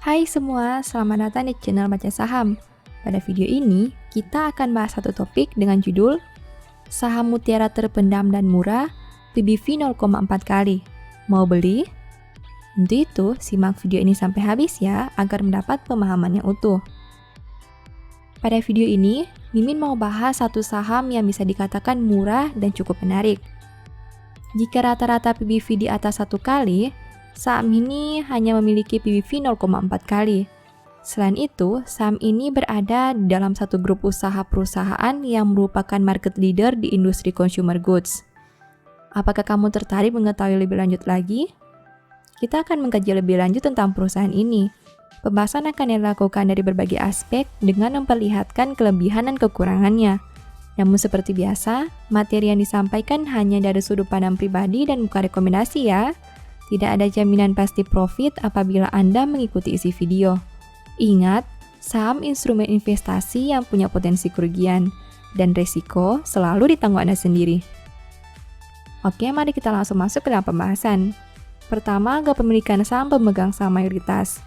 Hai semua, selamat datang di channel Baca Saham. Pada video ini, kita akan bahas satu topik dengan judul Saham Mutiara Terpendam dan Murah, PBV 0,4 kali. Mau beli? Untuk itu, simak video ini sampai habis ya, agar mendapat pemahaman yang utuh. Pada video ini, Mimin mau bahas satu saham yang bisa dikatakan murah dan cukup menarik. Jika rata-rata PBV di atas 1 kali, saham ini hanya memiliki PBV 0,4 kali. Selain itu, saham ini berada di dalam satu grup usaha perusahaan yang merupakan market leader di industri consumer goods. Apakah kamu tertarik mengetahui lebih lanjut lagi? Kita akan mengkaji lebih lanjut tentang perusahaan ini. Pembahasan akan dilakukan dari berbagai aspek dengan memperlihatkan kelebihan dan kekurangannya. Namun seperti biasa, materi yang disampaikan hanya dari sudut pandang pribadi dan bukan rekomendasi ya. Tidak ada jaminan pasti profit apabila Anda mengikuti isi video. Ingat, saham instrumen investasi yang punya potensi kerugian, dan resiko selalu ditanggung Anda sendiri. Oke, mari kita langsung masuk ke dalam pembahasan. Pertama, kepemilikan saham pemegang saham mayoritas.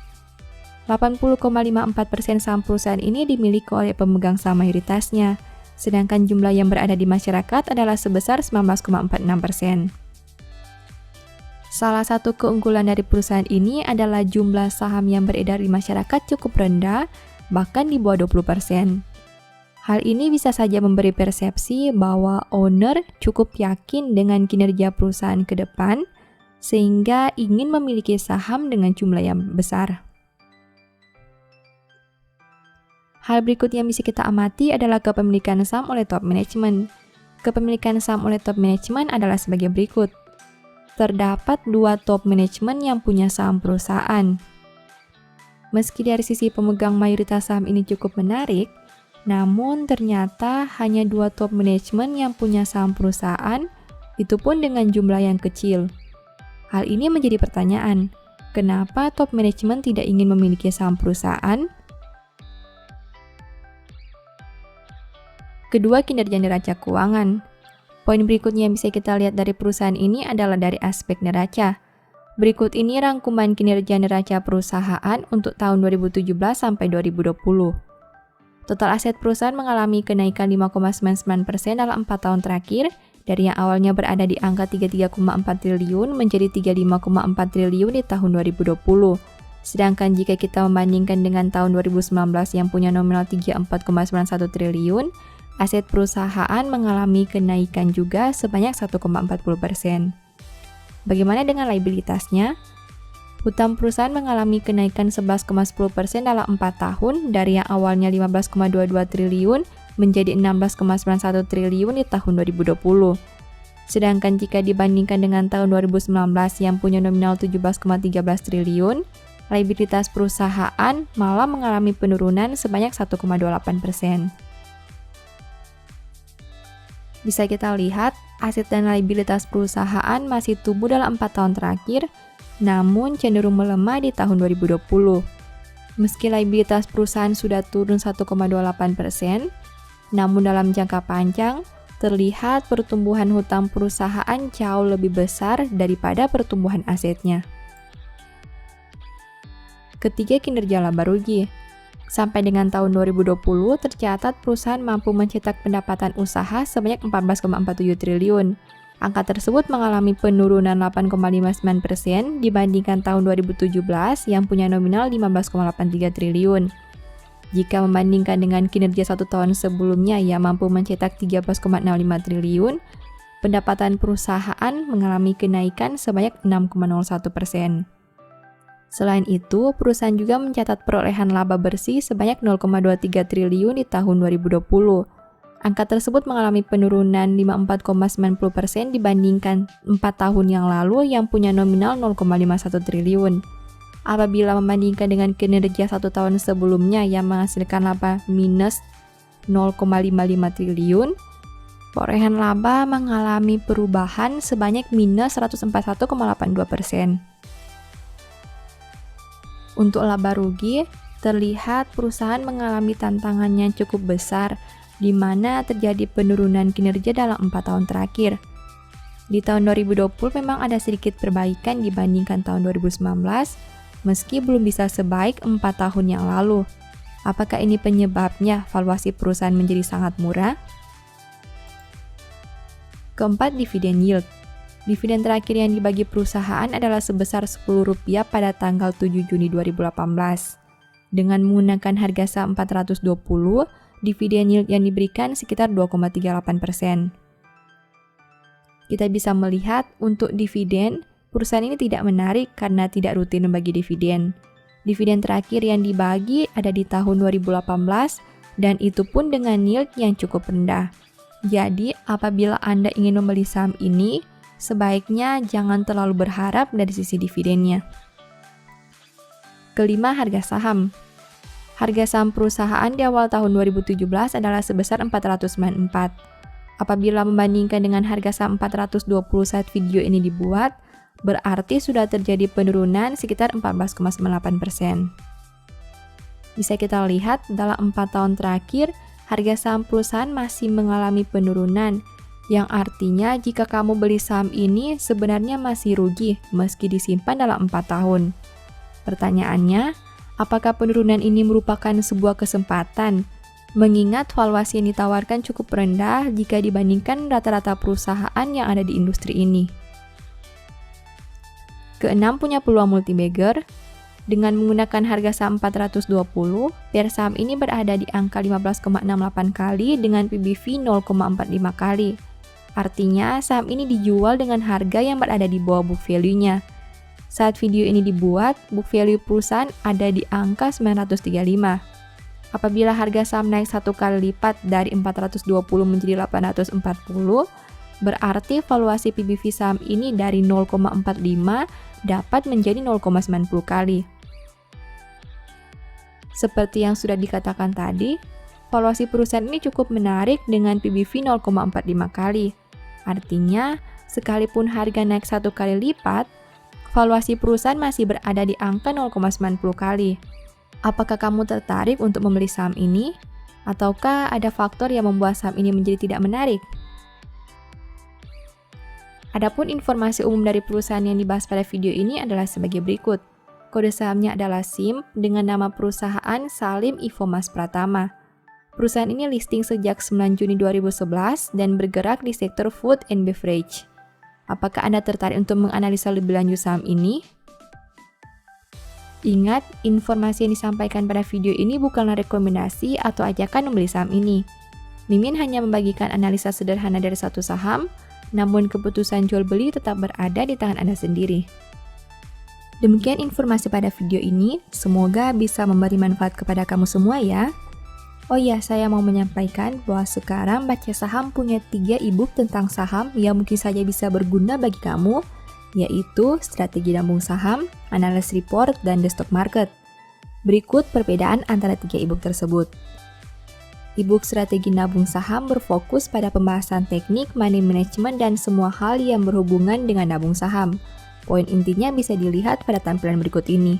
80,54% saham perusahaan ini dimiliki oleh pemegang saham mayoritasnya, sedangkan jumlah yang berada di masyarakat adalah sebesar 19,46%. Salah satu keunggulan dari perusahaan ini adalah jumlah saham yang beredar di masyarakat cukup rendah, bahkan di bawah 20%. Hal ini bisa saja memberi persepsi bahwa owner cukup yakin dengan kinerja perusahaan ke depan, sehingga ingin memiliki saham dengan jumlah yang besar. Hal berikutnya yang bisa kita amati adalah kepemilikan saham oleh top management. Kepemilikan saham oleh top management adalah sebagai berikut. Terdapat 2 top management yang punya saham perusahaan. Meski dari sisi pemegang mayoritas saham ini cukup menarik, namun ternyata hanya 2 top management yang punya saham perusahaan, itu pun dengan jumlah yang kecil. Hal ini menjadi pertanyaan, kenapa top management tidak ingin memiliki saham perusahaan? Kedua, kinerja neraca keuangan. Poin berikutnya yang bisa kita lihat dari perusahaan ini adalah dari aspek neraca. Berikut ini rangkuman kinerja neraca perusahaan untuk tahun 2017 sampai 2020. Total aset perusahaan mengalami kenaikan 5,99% dalam 4 tahun terakhir, dari yang awalnya berada di angka 33,4 triliun menjadi 35,4 triliun di tahun 2020. Sedangkan jika kita membandingkan dengan tahun 2019 yang punya nominal 34,91 triliun, aset perusahaan mengalami kenaikan juga sebanyak 1,40%. Bagaimana dengan liabilitasnya? Hutang perusahaan mengalami kenaikan 11,10% dalam 4 tahun dari yang awalnya 15,22 triliun menjadi 16,91 triliun di tahun 2020. Sedangkan jika dibandingkan dengan tahun 2019 yang punya nominal 17,13 triliun, liabilitas perusahaan malah mengalami penurunan sebanyak 1,28%. Bisa kita lihat, aset dan liabilitas perusahaan masih tumbuh dalam 4 tahun terakhir, namun cenderung melemah di tahun 2020. Meski liabilitas perusahaan sudah turun 1,28%, namun dalam jangka panjang, terlihat pertumbuhan hutang perusahaan jauh lebih besar daripada pertumbuhan asetnya. Ketiga, kinerja laba rugi. Sampai dengan tahun 2020, tercatat perusahaan mampu mencetak pendapatan usaha sebanyak 14,47 triliun. Angka tersebut mengalami penurunan 8,59% dibandingkan tahun 2017 yang punya nominal 15,83 triliun. Jika membandingkan dengan kinerja 1 tahun sebelumnya yang mampu mencetak 13,65 triliun, pendapatan perusahaan mengalami kenaikan sebanyak 6,01%. Selain itu, perusahaan juga mencatat perolehan laba bersih sebanyak 0,23 triliun di tahun 2020. Angka tersebut mengalami penurunan 54,90% dibandingkan 4 tahun yang lalu yang punya nominal 0,51 triliun. Apabila membandingkan dengan kinerja 1 tahun sebelumnya yang menghasilkan laba minus 0,55 triliun, perolehan laba mengalami perubahan sebanyak minus 141,82%. Untuk laba rugi, terlihat perusahaan mengalami tantangan yang cukup besar, di mana terjadi penurunan kinerja dalam 4 tahun terakhir. Di tahun 2020 memang ada sedikit perbaikan dibandingkan tahun 2019, meski belum bisa sebaik 4 tahun yang lalu. Apakah ini penyebabnya valuasi perusahaan menjadi sangat murah? Keempat, dividen yield. Dividen terakhir yang dibagi perusahaan adalah sebesar Rp10 pada tanggal 7 Juni 2018. Dengan menggunakan harga saham 420, dividen yield yang diberikan sekitar 2,38%. Kita bisa melihat untuk dividen, perusahaan ini tidak menarik karena tidak rutin membagi dividen. Dividen terakhir yang dibagi ada di tahun 2018 dan itu pun dengan yield yang cukup rendah. Jadi, apabila Anda ingin membeli saham ini, sebaiknya jangan terlalu berharap dari sisi dividennya. Kelima, harga saham. Harga saham perusahaan di awal tahun 2017 adalah sebesar 494. Apabila membandingkan dengan harga saham 420 saat video ini dibuat, berarti sudah terjadi penurunan sekitar 14,98%. Bisa kita lihat dalam 4 tahun terakhir, harga saham perusahaan masih mengalami penurunan, yang artinya jika kamu beli saham ini sebenarnya masih rugi meski disimpan dalam 4 tahun. Pertanyaannya, apakah penurunan ini merupakan sebuah kesempatan? Mengingat valuasi yang ditawarkan cukup rendah jika dibandingkan rata-rata perusahaan yang ada di industri ini. Keenam, punya peluang multi-bagger. Dengan menggunakan harga saham 420, pair saham ini berada di angka 15,68 kali dengan PBV 0,45 kali. Artinya, saham ini dijual dengan harga yang berada di bawah book value-nya. Saat video ini dibuat, book value perusahaan ada di angka 935. Apabila harga saham naik 1 kali lipat dari 420 menjadi 840, berarti valuasi PBV saham ini dari 0,45 dapat menjadi 0,90 kali. Seperti yang sudah dikatakan tadi, valuasi perusahaan ini cukup menarik dengan PBV 0,45 kali. Artinya, sekalipun harga naik 1 kali lipat, valuasi perusahaan masih berada di angka 0,90 kali. Apakah kamu tertarik untuk membeli saham ini? Ataukah ada faktor yang membuat saham ini menjadi tidak menarik? Adapun informasi umum dari perusahaan yang dibahas pada video ini adalah sebagai berikut. Kode sahamnya adalah SIMP dengan nama perusahaan Salim Infomas Pratama. Perusahaan ini listing sejak 9 Juni 2011 dan bergerak di sektor food and beverage. Apakah Anda tertarik untuk menganalisa lebih lanjut saham ini? Ingat, informasi yang disampaikan pada video ini bukanlah rekomendasi atau ajakan membeli saham ini. Mimin hanya membagikan analisa sederhana dari satu saham, namun keputusan jual beli tetap berada di tangan Anda sendiri. Demikian informasi pada video ini, semoga bisa memberi manfaat kepada kamu semua ya. Oh iya, saya mau menyampaikan bahwa sekarang Baca Saham punya 3 e-book tentang saham yang mungkin saja bisa berguna bagi kamu, yaitu Strategi Nabung Saham, Analysis Report, dan The Stock Market. Berikut perbedaan antara 3 e-book tersebut. E-book Strategi Nabung Saham berfokus pada pembahasan teknik, money management, dan semua hal yang berhubungan dengan nabung saham. Poin intinya bisa dilihat pada tampilan berikut ini.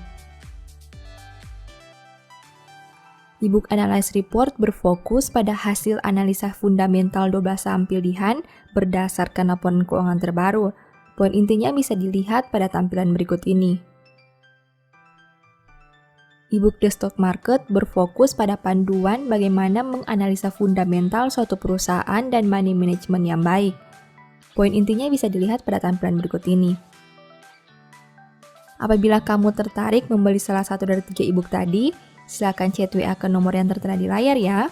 E-book Analysis Report berfokus pada hasil analisa fundamental 12 saham pilihan berdasarkan laporan keuangan terbaru. Poin intinya bisa dilihat pada tampilan berikut ini. E-book The Stock Market berfokus pada panduan bagaimana menganalisa fundamental suatu perusahaan dan money management yang baik. Poin intinya bisa dilihat pada tampilan berikut ini. Apabila kamu tertarik membeli salah satu dari 3 e-book tadi, silakan chat WA ke nomor yang tertera di layar ya.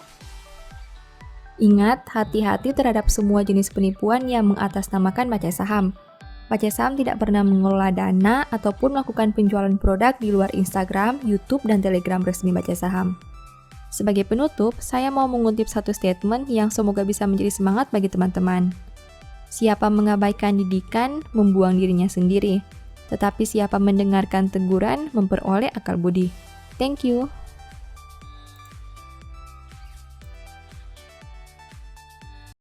Ingat, hati-hati terhadap semua jenis penipuan yang mengatasnamakan Baca Saham. Baca Saham tidak pernah mengelola dana ataupun melakukan penjualan produk di luar Instagram, YouTube, dan Telegram resmi Baca Saham. Sebagai penutup, saya mau mengutip satu statement yang semoga bisa menjadi semangat bagi teman-teman. Siapa mengabaikan didikan, membuang dirinya sendiri. Tetapi siapa mendengarkan teguran, memperoleh akal budi. Thank you.